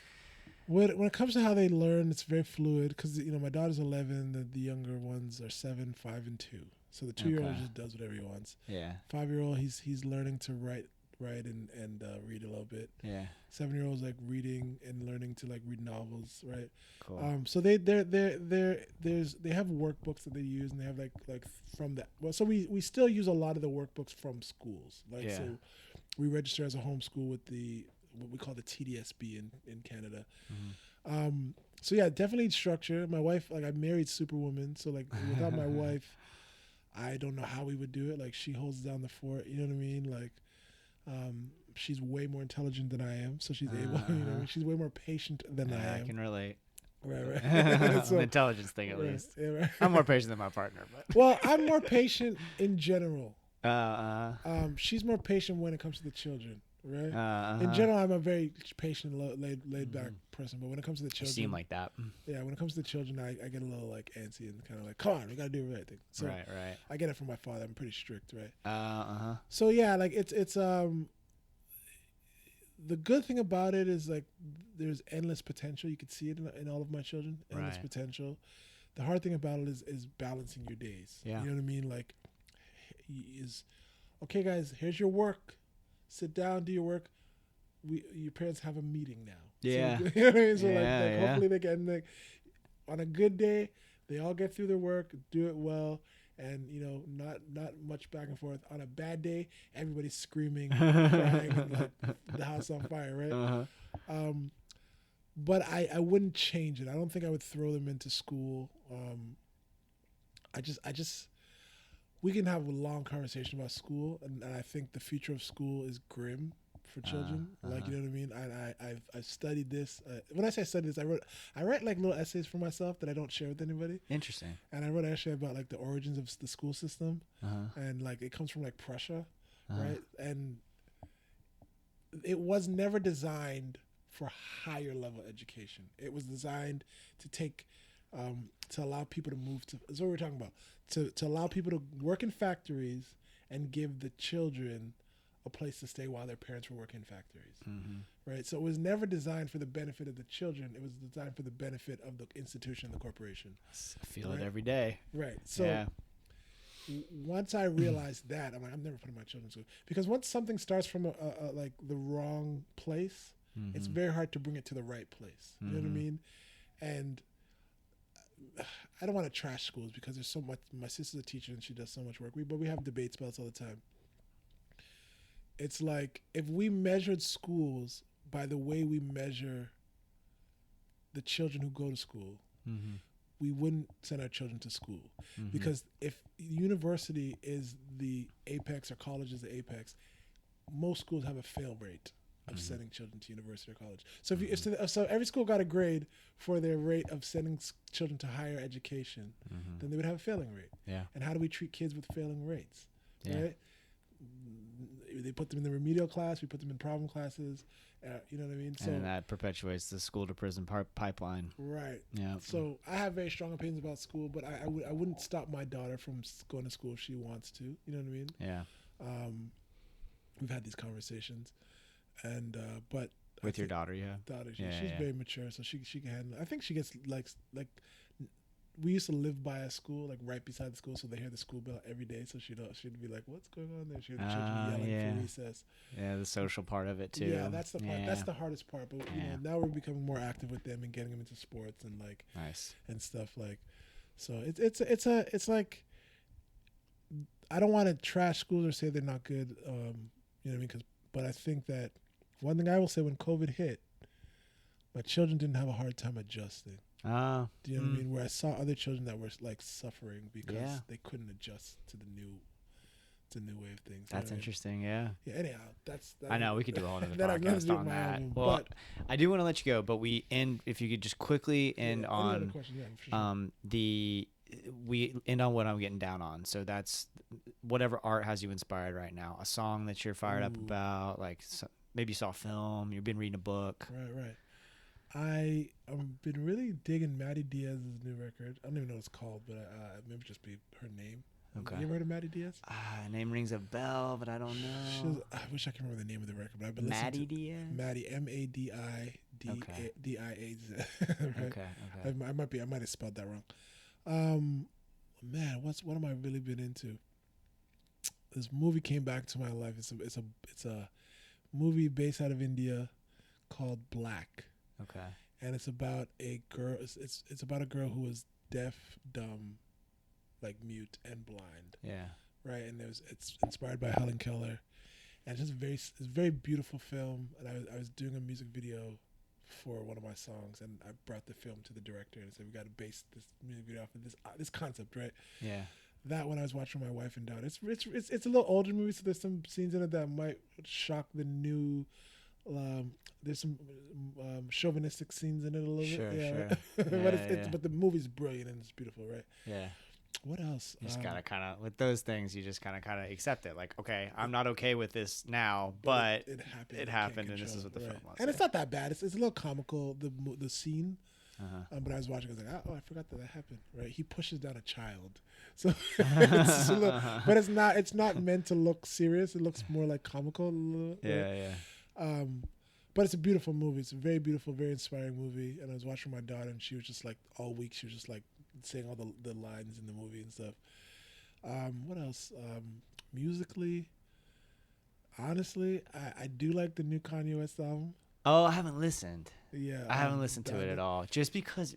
S3: When it comes to how they learn, it's very fluid because, you know, my daughter's 11, the younger ones are 7, 5, and 2. So the 2-year-old
S2: Okay.
S3: just does whatever he wants.
S2: Yeah.
S3: 5-year-old, he's learning to write and read a little bit.
S2: Yeah.
S3: 7-year-old's like reading and learning to like read novels, right?
S2: Cool.
S3: So they have workbooks that they use, and they have like from that. Well, so we still use a lot of the workbooks from schools. Like,
S2: Yeah.
S3: so we register as a homeschool with what we call the TDSB in Canada. So yeah, definitely structure. My wife, like, I married Superwoman, so like without my wife, I don't know how we would do it. Like, she holds down the fort. You know what I mean? Like, she's way more intelligent than I am, so she's able. You know, she's way more patient than I
S2: I
S3: am.
S2: can relate.
S3: Right.
S2: An intelligence thing, at
S3: Right,
S2: least.
S3: yeah, right.
S2: I'm more patient than my partner, but.
S3: Well, I'm more patient in general.
S2: She's
S3: She's more patient when it comes to the children, right? In general, I'm a very patient, laid back person, but when it comes to the
S2: You
S3: children,
S2: seem like that.
S3: yeah, when it comes to the children, I get a little like antsy and kind of like, come on, we gotta do the right thing. So
S2: Right.
S3: I get it from my father. I'm pretty strict, right?
S2: Uh-huh.
S3: So yeah, like it's the good thing about it is like there's endless potential. You could see it in all of my children, endless
S2: Right.
S3: potential. The hard thing about it is balancing your days.
S2: Yeah.
S3: You know what I mean? Like, okay, guys, here's your work. sit down, do your work. Your parents have a meeting now.
S2: Yeah.
S3: So, you know what I mean? So
S2: Yeah, yeah.
S3: hopefully they get on a good day, they all get through their work, do it well, and not much back and forth. On a bad day, everybody's screaming, crying, and like the house on fire, right?
S2: Uh-huh.
S3: But I wouldn't change it. I don't think I would throw them into school. I just we can have a long conversation about school, and I think the future of school is grim for children. Like, you know what I mean? I've studied this. When I say study this, I write like little essays for myself that I don't share with anybody.
S2: Interesting.
S3: And I wrote an essay about like the origins of the school system,
S2: Uh-huh.
S3: and like it comes from like Prussia,
S2: Uh-huh.
S3: right? And it was never designed for higher level education. It was designed to take to allow people to move to. That's what we're talking about. To allow people to work in factories and give the children a place to stay while their parents were working in factories.
S2: Mm-hmm.
S3: Right. So it was never designed for the benefit of the children. It was designed for the benefit of the institution, the corporation.
S2: I feel it
S3: Right.
S2: every day.
S3: Right. So
S2: Yeah.
S3: once I realized that, I'm like, I'm never putting my children in school, because once something starts from a like the wrong place, it's
S2: Mhm.
S3: very hard to bring it to the right place. You know what I
S2: Mhm.
S3: mean? And I don't want to trash schools because there's so much. My sister's a teacher and she does so much work. But we have debate spells all the time. It's like if we measured schools by the way we measure the children who go to school,
S2: Mhm.
S3: we wouldn't send our children to school.
S2: Mhm.
S3: Because if university is the apex or college is the apex, most schools have a fail rate of sending children to university or college. So so every school got a grade for their rate of sending children to higher education, then they would have a failing rate.
S2: Yeah.
S3: And how do we treat kids with failing rates?
S2: Yeah.
S3: Right? They put them in the remedial class. We put them in problem classes. You know what I mean? So
S2: And that perpetuates the school to prison pipeline.
S3: right.
S2: Yeah.
S3: So I have very strong opinions about school, but I wouldn't stop my daughter from going to school if she wants to. You know what I mean?
S2: Yeah.
S3: We've had these conversations, and but
S2: With your daughter, yeah.
S3: daughter,
S2: Yeah,
S3: she's
S2: yeah.
S3: very mature, so she can handle it. I think she gets like we used to live by a school, like right beside the school, so they hear the school bell every day. So she'd be like, "What's going on there?" She'd hear the children yelling
S2: yeah.
S3: for recess.
S2: Yeah, the social part of it too.
S3: Yeah, that's the part.
S2: Yeah.
S3: That's the hardest part. But
S2: Yeah.
S3: now we're becoming more active with them and getting them into sports and like
S2: Nice.
S3: and stuff like. So it's like I don't want to trash schools or say they're not good. You know what I mean? But I think that one thing I will say, when COVID hit, my children didn't have a hard time adjusting. Do you know what I mean? Where I saw other children that were like suffering because
S2: Yeah.
S3: they couldn't adjust to the new way of things. You know
S2: That's
S3: what I mean?
S2: interesting. Yeah.
S3: Yeah. Anyhow, that's.
S2: I know we could do a whole other
S3: that has nothing to
S2: podcast
S3: do with
S2: on
S3: my
S2: that.
S3: album,
S2: Well,
S3: but-
S2: I do want to let you go, but we end. If you could just quickly end
S3: Any other
S2: on
S3: question? Yeah, for sure.
S2: we end on what I'm getting down on. So that's whatever art has you inspired right now. A song that you're fired up
S3: Ooh.
S2: about, like maybe you saw a film, you've been reading a book.
S3: Right. I've been really digging Maddie Diaz's new record. I don't even know what it's called, but maybe just be her name.
S2: Okay.
S3: You ever heard of Maddie Diaz?
S2: Name rings a bell, but I don't know.
S3: I wish I could remember the name of the record, but I've been
S2: Maddie
S3: listening to
S2: Diaz.
S3: Maddie MADIDIAZ. Right?
S2: Okay.
S3: I might have spelled that wrong. Man, what am I really been into? This movie came back to my life. It's a movie based out of India called Black.
S2: Okay.
S3: And it's about a girl. It's about a girl who was deaf, dumb, like mute and blind,
S2: Yeah.
S3: right? And it's inspired by Helen Keller, and it's just it's a very beautiful film. And I was doing a music video for one of my songs, and I brought the film to the director and said, "We got to base this music video off of this concept, right?"
S2: Yeah.
S3: That when I was watching my wife and daughter, it's a little older movie, so there's some scenes in it that might shock the new. There's some chauvinistic scenes in it a little
S2: Sure,
S3: bit,
S2: sure.
S3: but but the movie's brilliant and it's beautiful, right?
S2: Yeah.
S3: What else?
S2: You just gotta kind of with those things. You just kind of accept it. Like, okay, I'm not okay with this now, but
S3: it happened.
S2: it
S3: You
S2: happened,
S3: can't
S2: and this is
S3: control
S2: what the
S3: it,
S2: film
S3: right.
S2: was.
S3: And it's not that bad. It's a little comical. The scene.
S2: Uh-huh.
S3: But I was watching. I was like, oh, I forgot that happened. Right? He pushes down a child, so it's a little, but it's not. It's not meant to look serious. It looks more like comical. A little,
S2: Yeah.
S3: But it's a beautiful movie. It's a very beautiful, very inspiring movie. And I was watching my daughter, and she was just like all week. She was just like saying all the lines in the movie and stuff. What else? Musically, Honestly, I do like the new Kanye West album.
S2: Oh, I haven't listened.
S3: Yeah,
S2: I haven't listened to it at all. Just because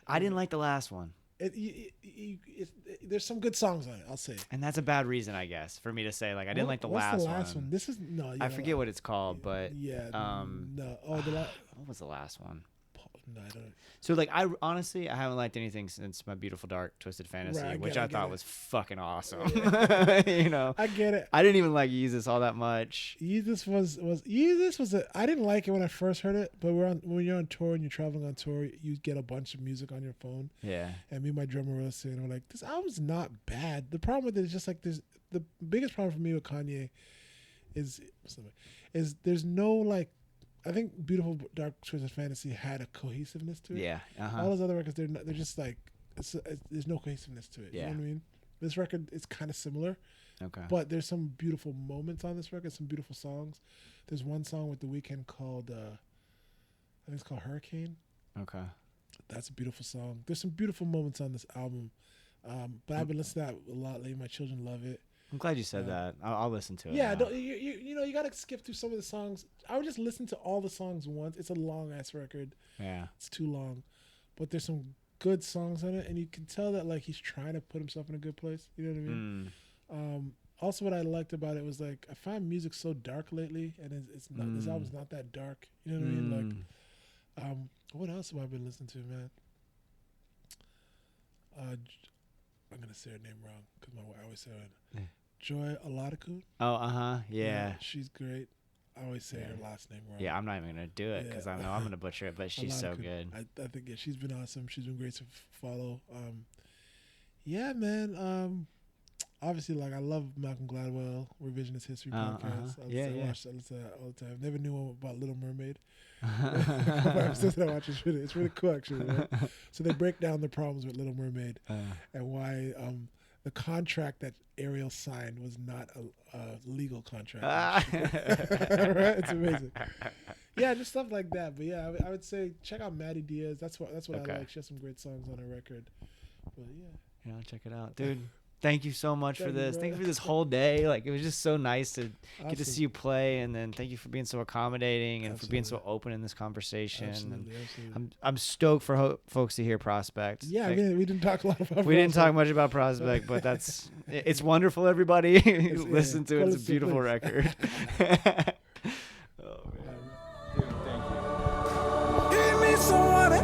S2: I didn't like the last one.
S3: There's some good songs on it, I'll say.
S2: And that's a bad reason, I guess, for me to say. Like, I didn't like the
S3: What's
S2: last,
S3: the last one. This is no.
S2: I forget what it's called, but
S3: Yeah. No. Oh,
S2: what was the last one?
S3: No, I don't.
S2: So, like, I honestly, I haven't liked anything since My Beautiful Dark Twisted Fantasy,
S3: Right,
S2: which
S3: I
S2: I
S3: get
S2: thought
S3: it.
S2: was fucking awesome. You know,
S3: I get it.
S2: I didn't even like Yeezus all that much.
S3: Yeezus was I didn't like it when I first heard it, but when you're on tour and you're traveling on tour, you get a bunch of music on your phone.
S2: Yeah.
S3: And me and my drummer were listening, and we're like, this album's not bad. The problem with it is just like the biggest problem for me with Kanye is there's no like. I think Beautiful Dark Twisted Fantasy had a cohesiveness to it.
S2: Yeah.
S3: All those other records, they're just like there's no cohesiveness to it.
S2: Yeah.
S3: You know what I mean? This record is kind of similar,
S2: Okay.
S3: but there's some beautiful moments on this record, some beautiful songs. There's one song with The Weeknd called I think it's called Hurricane.
S2: Okay.
S3: That's a beautiful song. There's some beautiful moments on this album, but I've been listening to that a lot lately. My children love it.
S2: I'm glad you said that. I'll listen to it.
S3: Yeah,
S2: now.
S3: you gotta skip through some of the songs. I would just listen to all the songs once. It's a long ass record.
S2: Yeah.
S3: It's too long, but there's some good songs on it, and you can tell that like he's trying to put himself in a good place. You know what I mean? Also, what I liked about it was like I find music so dark lately, and it's not. This album's not that dark. You know what I mean? Like, what else have I been listening to, man? I'm gonna say her name wrong because I always say it. Joy Oladipo.
S2: Oh, yeah.
S3: She's great. I always say her last name wrong.
S2: Yeah, I'm not even gonna do it because I know I'm gonna butcher it, but she's so good.
S3: I think she's been awesome. She's been great to follow. Yeah, man. Obviously, like I love Malcolm Gladwell, Revisionist History podcast. I watch that all the time. Never knew about Little Mermaid. But I'm still gonna watch it. It's really cool, actually. Right? So they break down the problems with Little Mermaid and why the contract that Ariel signed was not a legal contract. Right? It's amazing. Yeah, just stuff like that. But yeah, I would say check out Maddie Diaz. That's what I like. She has some great songs on her record. But yeah,
S2: I'll check it out, dude. Thank you so much for this.
S3: Bro.
S2: Thank you for this whole day. Like, it was just so nice to get to
S3: Awesome.
S2: see you play, and then thank you for being so accommodating and for being so
S3: Absolutely.
S2: open in this conversation.
S3: Absolutely.
S2: I'm stoked for folks to hear Prospect.
S3: Yeah,
S2: Like,
S3: we didn't talk a lot about.
S2: we didn't talk much about Prospect, but it's wonderful. Everybody listen to it. It's a beautiful record. Oh man, dude, thank you.
S3: Give me someone to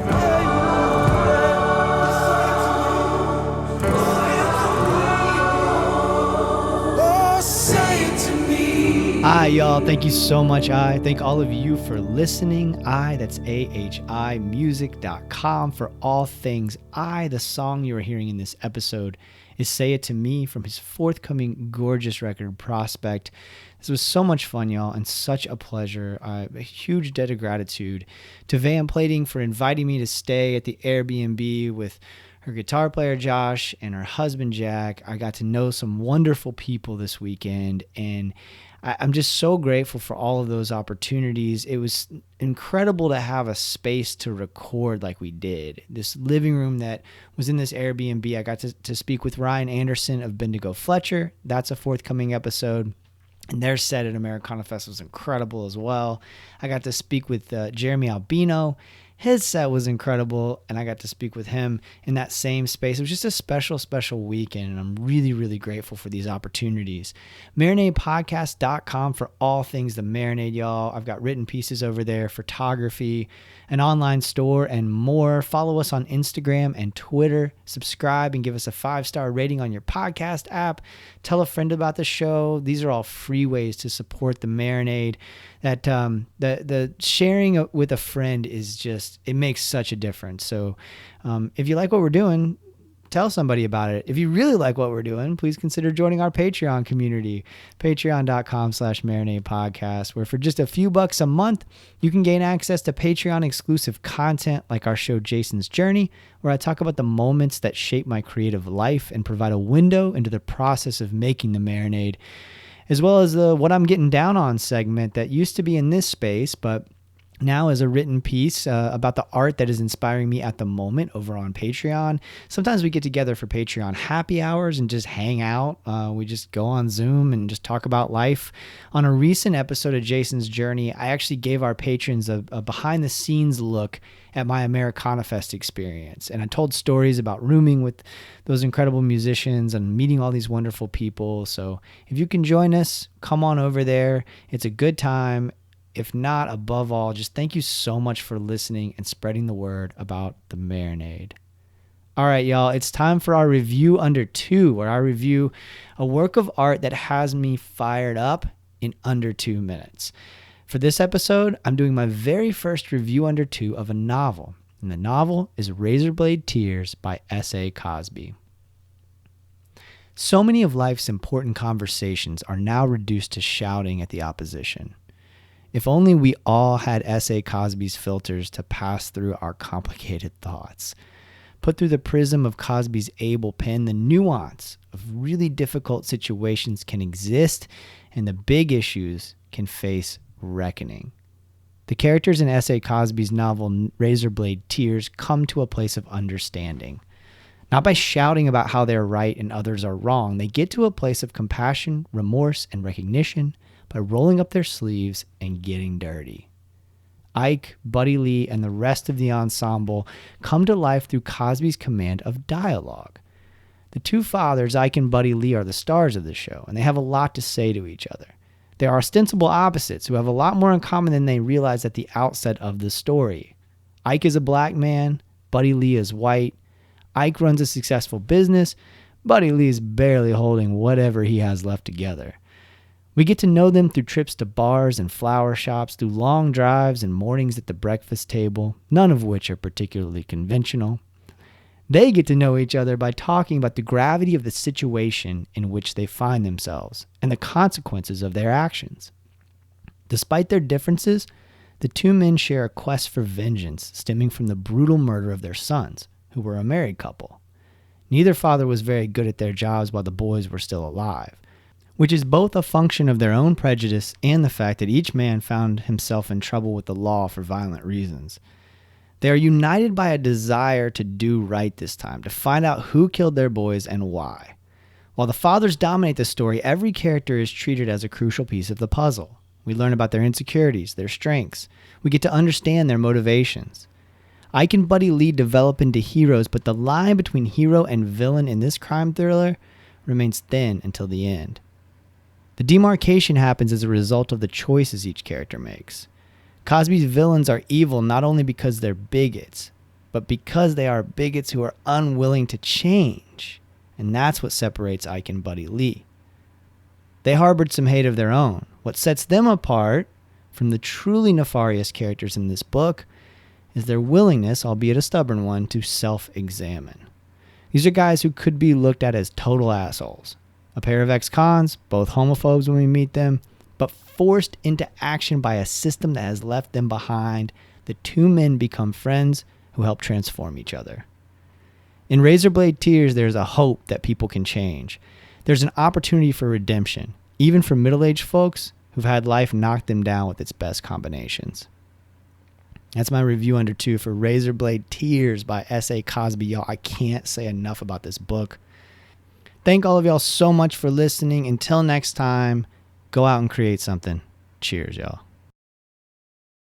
S2: Hi, y'all. Thank you so much. Thank all of you for listening. That's AHImusic.com for all things The song you are hearing in this episode is Say It To Me from his forthcoming gorgeous record, Prospect. This was so much fun, y'all, and such a pleasure. A huge debt of gratitude to Van Plating for inviting me to stay at the Airbnb with her guitar player, Josh, and her husband, Jack. I got to know some wonderful people this weekend, and I'm just so grateful for all of those opportunities. It was incredible to have a space to record like we did. This living room that was in this Airbnb, I got to speak with Ryan Anderson of Bendigo Fletcher. That's a forthcoming episode. And their set at Americanafest was incredible as well. I got to speak with Jeremy Albino. His set was incredible, and I got to speak with him in that same space. It was just a special, special weekend, and I'm really, really grateful for these opportunities. MarinadePodcast.com for all things the Marinade, y'all. I've got written pieces over there, photography, an online store, and more. Follow us on Instagram and Twitter. Subscribe and give us a 5-star rating on your podcast app. Tell a friend about the show. These are all free ways to support the Marinade. That the sharing with a friend is just, it makes such a difference. So if you like what we're doing, tell somebody about it. If you really like what we're doing, please consider joining our Patreon community, patreon.com/Marinade Podcast, where for just a few bucks a month, you can gain access to Patreon exclusive content like our show Jason's Journey, where I talk about the moments that shape my creative life and provide a window into the process of making the Marinade, as well as the What I'm Getting Down On segment that used to be in this space, but now is a written piece about the art that is inspiring me at the moment over on Patreon. Sometimes we get together for Patreon happy hours and just hang out. We just go on Zoom and just talk about life. On a recent episode of Jason's Journey, I actually gave our patrons a behind-the-scenes look at my Americanafest experience. And I told stories about rooming with those incredible musicians and meeting all these wonderful people. So if you can join us, come on over there. It's a good time. If not, above all, just thank you so much for listening and spreading the word about the Marinade. All right, y'all, it's time for our review under 2, where I review a work of art that has me fired up in under 2 minutes. For this episode, I'm doing my very first review under 2 of a novel, and the novel is Razorblade Tears by S.A. Cosby. So many of life's important conversations are now reduced to shouting at the opposition. If only we all had S.A. Cosby's filters to pass through our complicated thoughts. Put through the prism of Cosby's able pen, the nuance of really difficult situations can exist, and the big issues can face reckoning. The characters in S.A. Cosby's novel Razorblade Tears come to a place of understanding. Not by shouting about how they're right and others are wrong, they get to a place of compassion, remorse, and recognition by rolling up their sleeves and getting dirty. Ike, Buddy Lee, and the rest of the ensemble come to life through Cosby's command of dialogue. The two fathers, Ike and Buddy Lee, are the stars of the show, and they have a lot to say to each other. They are ostensible opposites who have a lot more in common than they realize at the outset of the story. Ike is a black man, Buddy Lee is white. Ike runs a successful business, Buddy Lee is barely holding whatever he has left together. We get to know them through trips to bars and flower shops, through long drives and mornings at the breakfast table, none of which are particularly conventional. They get to know each other by talking about the gravity of the situation in which they find themselves and the consequences of their actions. Despite their differences, the two men share a quest for vengeance stemming from the brutal murder of their sons, who were a married couple. Neither father was very good at their jobs while the boys were still alive, which is both a function of their own prejudice and the fact that each man found himself in trouble with the law for violent reasons. They are united by a desire to do right this time, to find out who killed their boys and why. While the fathers dominate the story, every character is treated as a crucial piece of the puzzle. We learn about their insecurities, their strengths. We get to understand their motivations. Ike and Buddy Lee develop into heroes, but the line between hero and villain in this crime thriller remains thin until the end. The demarcation happens as a result of the choices each character makes. Cosby's villains are evil not only because they're bigots, but because they are bigots who are unwilling to change. And that's what separates Ike and Buddy Lee. They harbored some hate of their own. What sets them apart from the truly nefarious characters in this book is their willingness, albeit a stubborn one, to self-examine. These are guys who could be looked at as total assholes. A pair of ex-cons, both homophobes when we meet them, but forced into action by a system that has left them behind. The two men become friends who help transform each other. In Razorblade Tears, there's a hope that people can change. There's an opportunity for redemption, even for middle-aged folks who've had life knock them down with its best combinations. That's my review under 2 for Razorblade Tears by S.A. Cosby. Y'all, I can't say enough about this book. Thank all of y'all so much for listening. Until next time, go out and create something. Cheers, y'all.